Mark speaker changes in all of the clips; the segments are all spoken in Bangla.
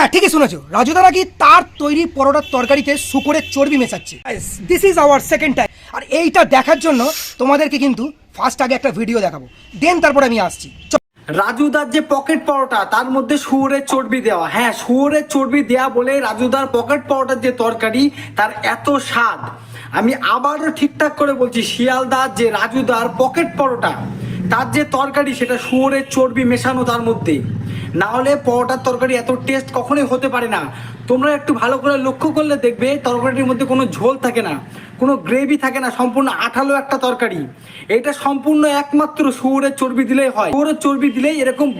Speaker 1: হ্যাঁ ঠিকই শুনেছো, রাজুদা নাকি তার তৈরি পরোটার তরকারিতে শুকরের চর্বি মেশাচ্ছে। This is our second time. আর এইটা দেখার জন্য তোমাদেরকে কিন্তু ফার্স্ট আগে একটা ভিডিও দেখাবো, দেন তারপরে আমি আসছি।
Speaker 2: রাজুদার যে পকেট পরোটা তার মধ্যে শুয়োরের চর্বি দেওয়া, হ্যাঁ শুয়োরের চর্বি দেওয়া বলে রাজুদার পকেট পরোটার যে তরকারি তার এত স্বাদ। আমি আবারও ঠিকঠাক করে বলছি, শিয়ালদার যে রাজুদার পকেট পরোটা তার যে তরকারি সেটা শুয়োরের চর্বি মেশানো তার মধ্যে, না হলে পরোটার তরকারি এত টেস্ট কখনোই হতে পারে না। তোমরা একটু ভালো করে লক্ষ্য করলে দেখবে তরকারিটির মধ্যে কোনো ঝোল থাকে না, কোনো গ্রেভি থাকে না, সম্পূর্ণ আঠালো একটা তরকারি। এটা সম্পূর্ণ একমাত্র শুয়োরের চর্বি দিলেই হয়, শুয়োরের চর্বি দিলেই এরকম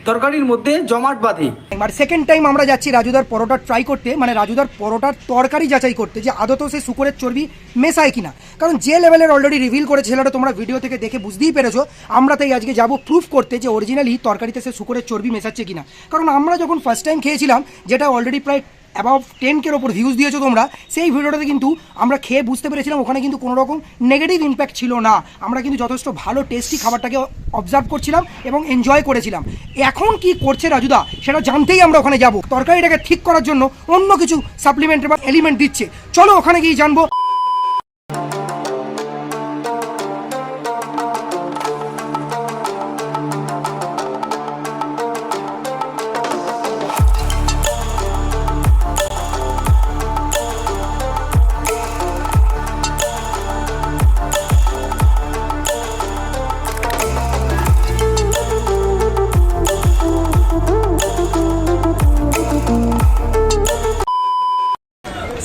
Speaker 2: তরকারির মধ্যে জমাট বাঁধে।
Speaker 1: আর সেকেন্ড টাইম আমরা যাচ্ছি রাজুদার পরোটা ট্রাই করতে, মানে রাজুদার পরোটার তরকারি যাচাই করতে যে আদতেও সে শুকরের চর্বি মেশায় কিনা। কারণ যে লেভেলের অলরেডি রিভিল করেছে সেটা তোমরা ভিডিও থেকে দেখে বুঝতেই পেরেছো। আমরা তাই আজকে যাবো প্রুফ করতে যে অরিজিনালি তরকারিতে সে শুকরের চর্বি মেশাচ্ছে কিনা। কারণ আমরা যখন ফার্স্ট টাইম খেয়েছিলাম, যেটা অলরেডি প্রায় অ্যাবাউট 10K ওপর ভিউজ দিয়েছো তোমরা, সেই ভিডিওটাতে কিন্তু আমরা খেয়ে বুঝতে পেরেছিলাম ওখানে কিন্তু কোনো রকম নেগেটিভ ইম্প্যাক্ট ছিল না। আমরা কিন্তু যথেষ্ট ভালো টেস্টি খাবারটাকে অবজার্ভ করছিলাম এবং এনজয় করেছিলাম। এখন কি করছে রাজুদা সেটা জানতেই আমরা ওখানে যাব। তরকারিটাকে ঠিক করার জন্য অন্য কিছু সাপ্লিমেন্ট বা এলিমেন্ট দিচ্ছে, চলো ওখানে গিয়ে জানবো।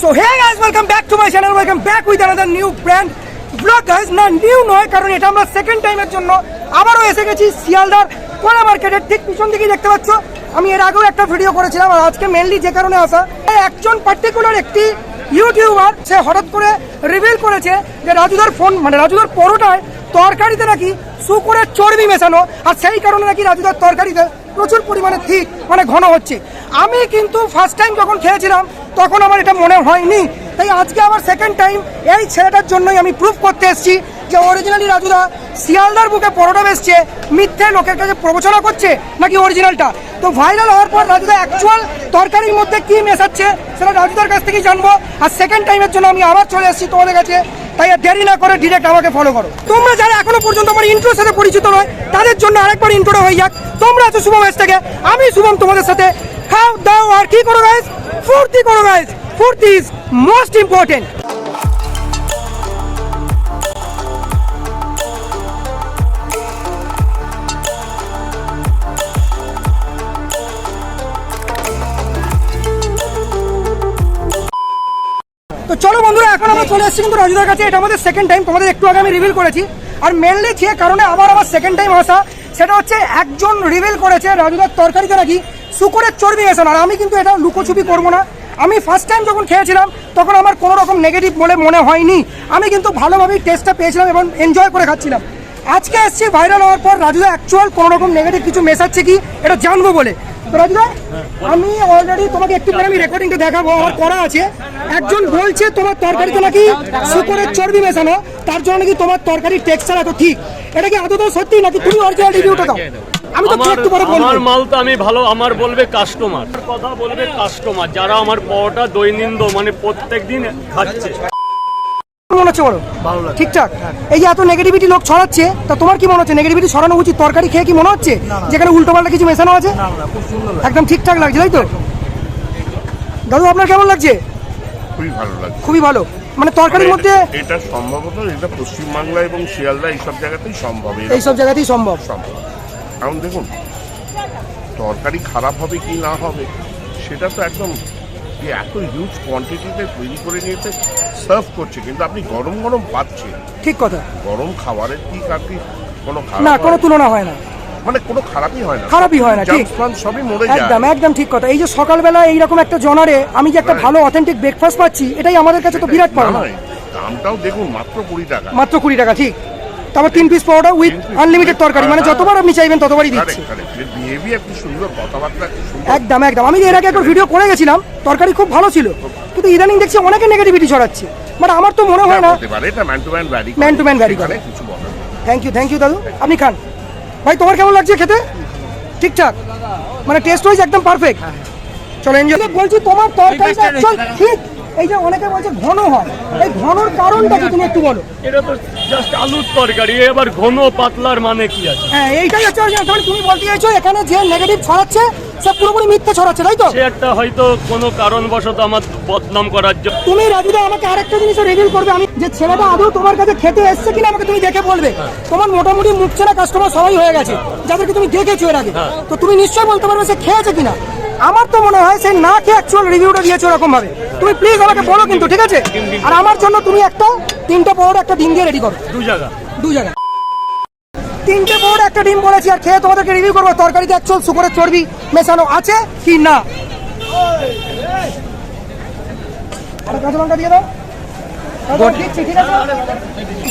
Speaker 1: So hey guys, welcome back to my channel, welcome back with another new brand vlog guys। না নিউ নয়, কারণ এটা আমরা সেকেন্ড টাইমের জন্য আবারও এসে গেছি শিয়ালদার কোলা মার্কেটের ঠিক পিছন দিকেই দেখতে পাচ্ছ। আমি এর আগেও একটা ভিডিও করেছিলাম, আর আজকে মেনলি যে কারণে আসা, একজন পার্টিকুলার একটি ইউটিউবার সে হঠাৎ করে রিভিল করেছে যে রাজুদার রাজুদার পরোটায় তরকারিতে নাকি শুকরের চর্বি মেশানো, আর সেই কারণে নাকি রাজুদার তরকারিতে প্রচুর পরিমাণে থিক মানে ঘন হচ্ছে। আমি কিন্তু ফার্স্ট টাইম যখন খেয়েছিলাম তখন আমার এটা মনে হয়নি, তাই আজকে আমার সেকেন্ড টাইম এই ছেলেটার জন্যই আমি প্রুফ করতে এসেছি যে অরিজিনালি রাজুদা শিয়ালদার বুকে পরোটা বেচছে, মিথ্যে লোকের কাছে প্রবচনা করছে নাকি অরিজিনালটা। তো ভাইরাল হওয়ার পর রাজুদা অ্যাকচুয়াল তরকারির মধ্যে কি মেশাচ্ছে সেটা রাজুদার কাছ থেকেই জানবো। আর সেকেন্ড টাইমের জন্য আমি আবার চলে এসেছি তোমাদের কাছে, তাই আর দেরি না করে ডিরেক্ট আমাকে ফলো করো। তোমরা যারা এখনো পর্যন্ত আমার ইন্ট্রোর সাথে পরিচিত নয় তাদের জন্য আরেকবার ইন্ট্রোটা হয়ে যাক। তোমরা আছো শুভম এস থেকে, আমি শুভম তোমাদের সাথে খাও দাও আর কি করো গাইস, ফুর্তি করো গাইস। ফুর্তি ইজ মোস্ট ইম্পর্টেন্ট। তো চলো বন্ধুরা, এখন আমরা চলে এসেছি কিন্তু রাজুদার কাছে। এটা আমাদের সেকেন্ড টাইম, তোমাদের একটু আগে আমি রিভিল করেছি। আর মেনলি যে কারণে আবার আমার সেকেন্ড টাইম আসা সেটা হচ্ছে একজন রিভিল করেছে রাজুদার তরকারিতে নাকি শুকরের চর্বি মেশানো। আর আমি কিন্তু এটা লুকোছুপি করবো না, আমি ফার্স্ট টাইম যখন খেয়েছিলাম তখন আমার কোনো রকম নেগেটিভ বলে মনে হয়নি। আমি কিন্তু ভালোভাবেই টেস্টটা পেয়েছিলাম এবং এনজয় করে খাচ্ছিলাম। আজকে এসেছি ভাইরাল হওয়ার পর রাজুদা অ্যাকচুয়াল কোনো রকম নেগেটিভ কিছু মেশাচ্ছে কি এটা জানবো বলে। তো রাজুদা, আমি অলরেডি তোমাকে একটু পরে আমি রেকর্ডিংটা দেখাবো, আমার করা আছে। একজন বলছে তোমার তরকারিতে নাকি শুকরের চর্বি মেশানো, তার জন্য নাকি তোমার তরকারির টেক্সচার এত ঠিক। এটা কি আদৌ সত্যি নাকি তুমি অরিজিনাল রিভিউটা দাও? আমি তো একটু পরে বলবো।
Speaker 3: আমার মাল তো আমি ভালো, আমার বলবে কাস্টমার, কথা বলবে কাস্টমার যারা আমার পরোটা দৈনন্দিন মানে প্রত্যেকদিন খাচ্ছে।
Speaker 1: মনে হচ্ছে বলো ভালো লাগে ঠিকঠাক? এই যে এত নেগেটিভিটি লোক ছড়াচ্ছে, তা তোমার কি মনে হচ্ছে নেগেটিভিটি ছড়ানো উচিত? তরকারি খেয়ে কি মনে হচ্ছে যেখানে উল্টো পাল্টা কিছু মেশানো আছে? একদম ঠিকঠাক লাগছে তাই তো? দাদু আপনার কেমন লাগছে?
Speaker 4: খুবই ভালো লাগছে,
Speaker 1: খুবই ভালো। মানে তরকারির মধ্যে
Speaker 4: এটা সম্ভবত এটা পশ্চিমবাংলা এবং শিয়ালদা এইসব জায়গাতেই সম্ভব,
Speaker 1: এইসব জায়গাতেই সম্ভব।
Speaker 4: কারণ দেখুন তরকারি খারাপ হবে কি না হবে সেটা তো একদম এত হিউজ কোয়ান্টিটিতে তৈরি করে নিয়েছে সার্ভ করছে, কিন্তু আপনি গরম গরম পাচ্ছেন।
Speaker 1: ঠিক কথা,
Speaker 4: গরম খাবারের ঠিক আপনি কোনো
Speaker 1: না কোনো তুলনা হয় না,
Speaker 4: মানে কোনো খারাপই হয় না,
Speaker 1: খারাপই হয় না, ঠিক
Speaker 4: সবই মরে যায়।
Speaker 1: একদম একদম ঠিক কথা। এই যে সকালবেলা এইরকম একটা জনারে আমি যে একটা ভালো অথেন্টিক ব্রেকফাস্ট পাচ্ছি, এটাই আমাদের কাছে তো বিরাট পাওনা।
Speaker 4: দামটাও দেখুন মাত্র 20 টাকা,
Speaker 1: মাত্র 20 টাকা, ঠিক। তারপর 3 পিস পরোটা উইথ আনলিমিটেড তরকারি, মানে যতবার আপনি চাইবেন ততবারই দিচ্ছে। একদম একদম। আমি এর আগে একবার ভিডিও করে গেছিলাম, তরকারি খুব ভালো ছিল, কিন্তু ইদানিং দেখছি অনেকে নেগেটিভিটি ছড়াচ্ছে। মানে আমার তো মনে হয় না, ম্যান টু ম্যান ভ্যারি করে। থ্যাংক ইউ দাদু, আপনি খান। ভাই তোমার কেমন লাগছে খেতে? ঠিকঠাক, মানে টেস্ট ওয়াইজ একদম পারফেক্ট। চলো এনজয়। বলছি তোমার তরকারিটা অ্যাকচুয়াল ঠিক, এই যে অনেকে বলছে ঘন হয়, এই ঘনর কারণটা কি তুমি একটু বলো।
Speaker 3: এটা তো জাস্ট আলুর তরকারি, এবার ঘন পাতলার মানে কি আছে?
Speaker 1: হ্যাঁ এইটাই হচ্ছে তাহলে তুমি বলতে চাইছো এখানে যে নেগেটিভ ছড়াচ্ছে সে পুরোপুরি মিথ্যে ছড়াচ্ছে, তাই তো?
Speaker 3: সে একটা হয়তো কোনো কারণবশত আমার বদনাম করার জন্য।
Speaker 1: তুমি রাজুদা আমাকে আরেকটা জিনিস রিভিল করবে, আমি যে ছেলেটা আদৌ তোমার কাছে খেতে এসছে কিনা আমাকে তুমি দেখে বলবে। তোমার মোটামুটি মুখ চেনা কাস্টমার সবাই হয়ে গেছে যাদেরকে তুমি দেখেছো এর আগে, তো তুমি নিশ্চয়ই বলতে পারবে সে খেয়েছে কিনা। আমার তো মনে হয় সে না খেয়ে অ্যাকচুয়াল রিভিউটা দিয়েছো এরকম ভাবে। তুমি প্লিজ আমাকে বলো কিন্তু, ঠিক আছে? আর আমার জন্য তুমি একটা 3টে পরোটা একটা ডিম দিয়ে রেডি করো। দু জায়গা 3টে পরোটা একটা ডিম বলেছি, আর খেয়ে তোমাদেরকে রিভিউ করবো তরকারিতে অ্যাকচুয়াল শুকরের চর্বি মেশানো আছে কি না। একটা কাঁচা লঙ্কা দিয়ে দাও। দিচ্ছি, ঠিক আছে?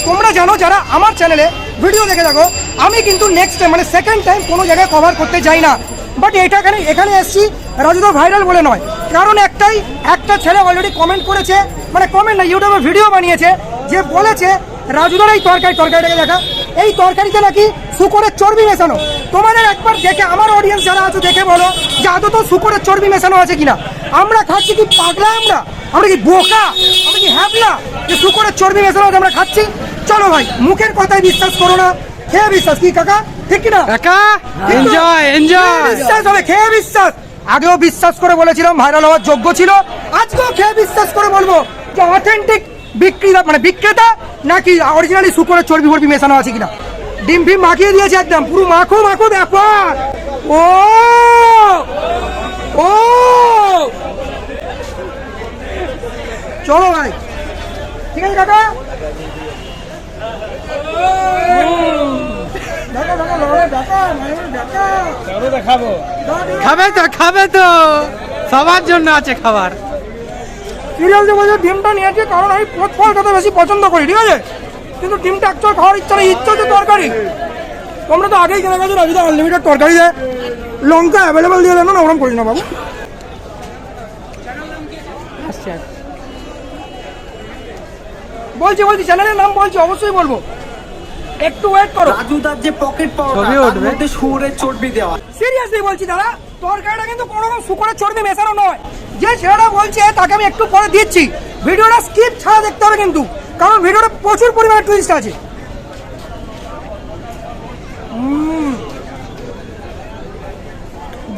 Speaker 1: তোমরা জানো যারা আমার চ্যানেলে ভিডিও দেখে থাকো, আমি কিন্তু নেক্সট টাইম মানে সেকেন্ড টাইম কোনো জায়গায় কভার করতে যাই না। বাট এটা এখানে এসছি রাজুদা ভাইরাল বলে নয়, কারণ একটাই, একটা ছেলে অলরেডি কমেন্ট করেছে, মানে কমেন্ট না, ইউটিউবে ভিডিও বানিয়েছে, যে বলেছে রাজুদার এই তরকারিটাকে দেখা, এই তরকারিতে নাকি শুকরের চর্বি মেশানো। তোমাদের একবার দেখে, আমার অডিয়েন্স যারা আছে দেখে বলো যে আদৌ তো শুকরের চর্বি মেশানো আছে কিনা। আমরা খাচ্ছি কি পাগলা, আমরা কি বোকা, আমরা কি হ্যাবলা যে শুকরের চর্বি মেশানো আছে আমরা খাচ্ছি? চলো ভাই, মুখের কথায় বিশ্বাস করো না, খেয়ে বিশ্বাস। কি কাকা ঠিক কিনা? বিশ্বাস হবে, খেয়ে বিশ্বাস। আগেও বিশ্বাস করে বলেছিলাম ভাইরাল হওয়ার যোগ্য ছিল, আজকেও খেয়ে বিশ্বাস করে বলবো যে অথেন্টিক বিক্রেতা নাকি অরিজিনালি শুকরের চর্বি ফর্বি মেশানো আছে কিনা। ডিম ফিম মাখিয়ে দিয়েছে একদম, পুরো মাখো ব্যাপার। ও ও চলো ভাই, ঠিক আছে কাকা?
Speaker 2: খাবে তো সবার জন্য আছে খাবার।
Speaker 1: সিরিয়াসলি বলছে ডিমটা নিয়েছি কারণ আমি ফলটা বেশি পছন্দ করি, ঠিক আছে? কিন্তু ডিমটা অ্যাকচুয়াল খাওয়ার ইচ্ছা নেই, ইচ্ছা হচ্ছে তরকারি। তোমরা তো আগেই জেনে গেছো রাজুদা আনলিমিটেড তরকারি দেয়, লঙ্কা অ্যাভেলেবেল দিয়ে দেন না, ওরকম করি না বাবু। বলছি চ্যানেলের নাম বলছি, অবশ্যই বলবো, একটু ওয়েট করো।
Speaker 2: রাজুদার যে পকেট পরোটা তার মধ্যে শুয়োরের চর্বি দেওয়া।
Speaker 1: সিরিয়াসলি বলছি দাদা, তরকারিটা কিন্তু কোনো রকম শুকরের চর্বি মেশানো নয়। যে ছেলেটা বলছে তাকে আমি একটু পরে দিচ্ছি, ভিডিওটা স্কিপ ছাড়া দেখতে হবে কিন্তু, কারণ ভিডিওটা প্রচুর পরিমাণে টুইস্ট আছে।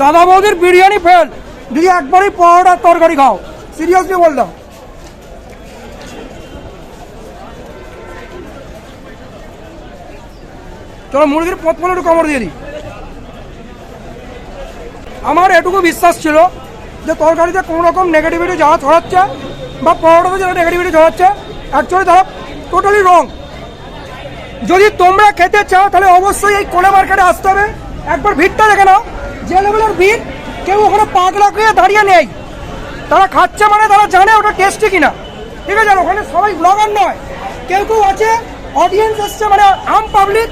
Speaker 1: দাদা বৌদির বিরিয়ানি ফেল, যদি একবারই পরোটার তরকারি খাও, সিরিয়াসলি বললাম। চলো মুরগির পথ একটু কামড় দিয়ে দিই। আমার এটুকু বিশ্বাস ছিল যে তরকারিতে কোনো রকম নেগেটিভিটি যারা ছড়াচ্ছে বা পরোটাতে যারা নেগেটিভিটি ছড়াচ্ছে, অ্যাকচুয়ালি তারা টোটালি রং। যদি তোমরা খেতে চাও তাহলে অবশ্যই এই কোলে মার্কেটে আসতে হবে, একবার ভিড়টা দেখে নাও, যে লেভেলের ভিড়, কেউ ওখানে পাগলা করে দাঁড়িয়ে নেই। তারা খাচ্ছে মানে তারা জানে ওটা টেস্টি কিনা, ঠিক আছে? ওখানে সবাই ব্লগার নয়, কেউ আছে অডিয়েন্স এসছে, মানে আম পাবলিক,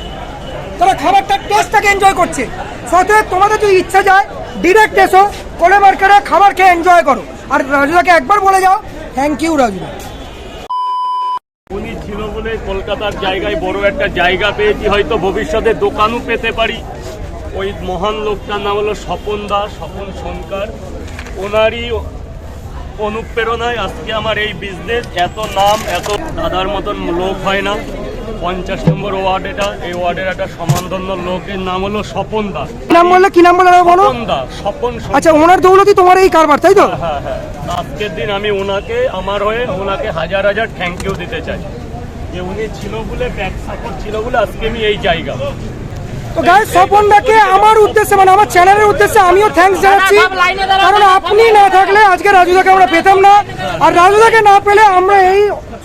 Speaker 1: তারা খাবারটার টেস্টটাকে এনজয় করছে। সাথে তোমাদের যদি ইচ্ছা যায় ডিরেক্ট এসো কোলে মার্কেটে, খাবার খেয়ে এনজয় করো। আর রাজুদাকে একবার বলে যাও থ্যাংক ইউ রাজুদা।
Speaker 3: উনি ছিল বলে কলকাতার জায়গায় বড় একটা জায়গা পেয়েছি, হয়তো ভবিষ্যতে দোকানও পেতে পারি। ওই মহান লোকটার নাম হলো স্বপন সরকার, ওনারই অনুপ্রেরণায় আজকে আমার এই বিজনেস। এত নাম, এত দাদার মতন লোক হয় না। 50 নম্বর ওয়ার্ড এটা, এই ওয়ার্ডের একটা সমানধন্য লোকের নাম হলো স্বপন দা।
Speaker 1: নাম বললে কি নাম বলে বলো?
Speaker 3: স্বপন।
Speaker 1: আচ্ছা, ওনার দৌলতই তোমার এই কারবার, তাই তো?
Speaker 3: হ্যাঁ। আজকের দিন আমি ওনাকে, আমার হয়ে ওনাকে হাজার থ্যাংক ইউ দিতে চাই, যে উনি ছিল বলে, ব্যাক সাপোর্ট ছিল বলে আজকে আমি এই জায়গা।
Speaker 1: তো গাইস, স্বপনদাকে আমার উদ্দেশ্যে, মানে আমার চ্যানেলের উদ্দেশ্যে আমিও থ্যাঙ্কস জানাচ্ছি, কারণ আপনি না থাকলে আজকে রাজুদাকে আমরা পেতাম না, আর রাজুদাকে না পেলে আমরা এই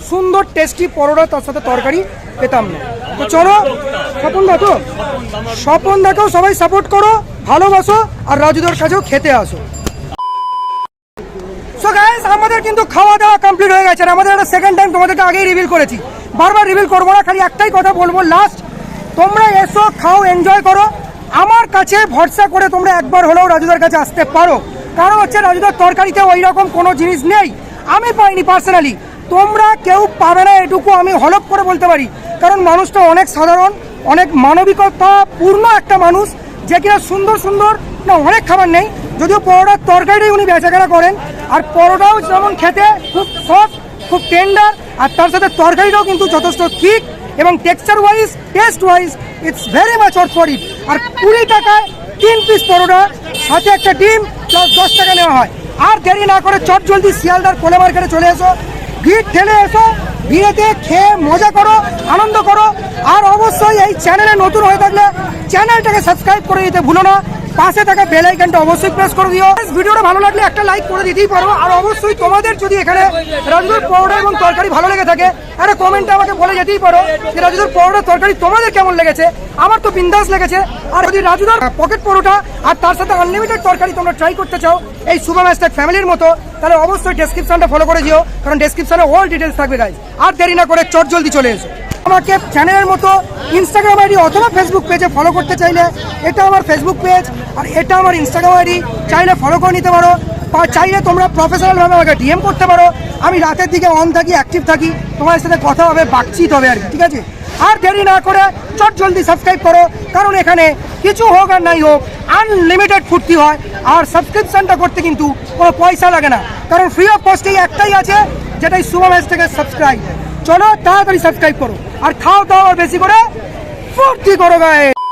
Speaker 1: সুন্দর টেস্টি পরোটা তার সাথে তরকারি পেতাম না। তো চলো স্বপনদাকেও সবাই সাপোর্ট করো, ভালোবাসো, আর রাজুদার কাছেও খেতে আসো। সো গাইস, আমাদের কিন্তু খাওয়া দাওয়া কমপ্লিট হয়ে গেছে, আর আমাদের একটা সেকেন্ড টাইম তোমাদেরকে আগেই রিভিল করেছি, বারবার রিভিল করবো না, খালি একটাই কথা বলবো লাস্ট, তোমরা এসো, খাও, এনজয় করো। আমার কাছে ভরসা করে তোমরা একবার হলেও রাজুদার কাছে আসতে পারো, কারণ হচ্ছে রাজুদার তরকারিতে ওই রকম কোনো জিনিস নেই, আমি পাইনি পার্সোনালি, তোমরা কেউ পাবে না, এটুকু আমি হলফ করে বলতে পারি। কারণ মানুষটা অনেক সাধারণ, অনেক মানবিকতা পূর্ণ একটা মানুষ, যে কিনা সুন্দর সুন্দর না অনেক খাবার নেই, যদিও পরোটার তরকারিটাই উনি বেচাকেনা করেন। আর পরোটাও যেমন খেতে খুব সফট, খুব টেন্ডার, আর তার সাথে তরকারিটাও কিন্তু যথেষ্ট ঠিক এবং texture wise, taste wise it's very much worth for it. আর 20 টাকায় 3 পিস পরোটা, সাথে একটা ডিম প্লাস 10 টাকা নেওয়া হয়। আর দেরি না করে চট জলদি শিয়ালদার কোলে মার্কেটে চলে এসো, ভিড় ঠেলে এসো, ভিড়েতে খেয়ে মজা করো, আনন্দ করো। আর অবশ্যই এই চ্যানেলে নতুন হয়ে থাকলে চ্যানেলটাকে সাবস্ক্রাইব করে দিতে ভুলো না, পাশে থাকা বেল আইকনটা অবশ্যই প্রেস করে দিও। ভিডিওটা ভালো লাগলে একটা লাইক করে দিতেই পারো। আর অবশ্যই তোমাদের যদি এখানে রাজুদার পরোটা এবং তরকারি ভালো লেগে থাকে, একটা কমেন্টে আমাকে বলে যেতেই পারো যে রাজুদার পরোটা তরকারি তোমাদের কেমন লেগেছে। আমার তো বিন্দাস লেগেছে। আর যদি রাজুদার পকেট পরোটা আর তার সাথে আনলিমিটেড তরকারি তোমরা ট্রাই করতে চাও এই শুভম হ্যাশট্যাগ ফ্যামিলির মতো, তাহলে অবশ্যই ডেসক্রিপশনটা ফলো করে দিও, কারণ ডেসক্রিপশনে অল ডিটেলস থাকবে গাইজ। আর দেরি না করে চট জলদি চলে এসো। আমাকে চ্যানেলের মতো ইনস্টাগ্রাম আইডি অথবা ফেসবুক পেজে ফলো করতে চাইলে এটা আমার ফেসবুক পেজ আর এটা আমার ইনস্টাগ্রাম আইডি, চাইলে ফলো করে নিতে পারো। বা চাইলে তোমরা প্রফেশনালভাবে আমাকে ডিএম করতে পারো। আমি রাতের দিকে অন থাকি, অ্যাক্টিভ থাকি, তোমার সাথে কথা হবে, বাকচিত হবে আর কি, ঠিক আছে? আর দেরি না করে চট জলদি সাবস্ক্রাইব করো, কারণ এখানে কিছু হোক আর নাই হোক আনলিমিটেড ফুর্তি হয়। আর সাবস্ক্রিপশনটা করতে কিন্তু কোনো পয়সা লাগে না, কারণ ফ্রি অফ কস্টেই একটাই আছে, যেটাই শুভম হ্যাশট্যাগের সাবস্ক্রাইব। চলো তাড়াতাড়ি সাবস্ক্রাইব করো আর খাও দাও আর বেশি করে ফুর্তি করো গায়ে।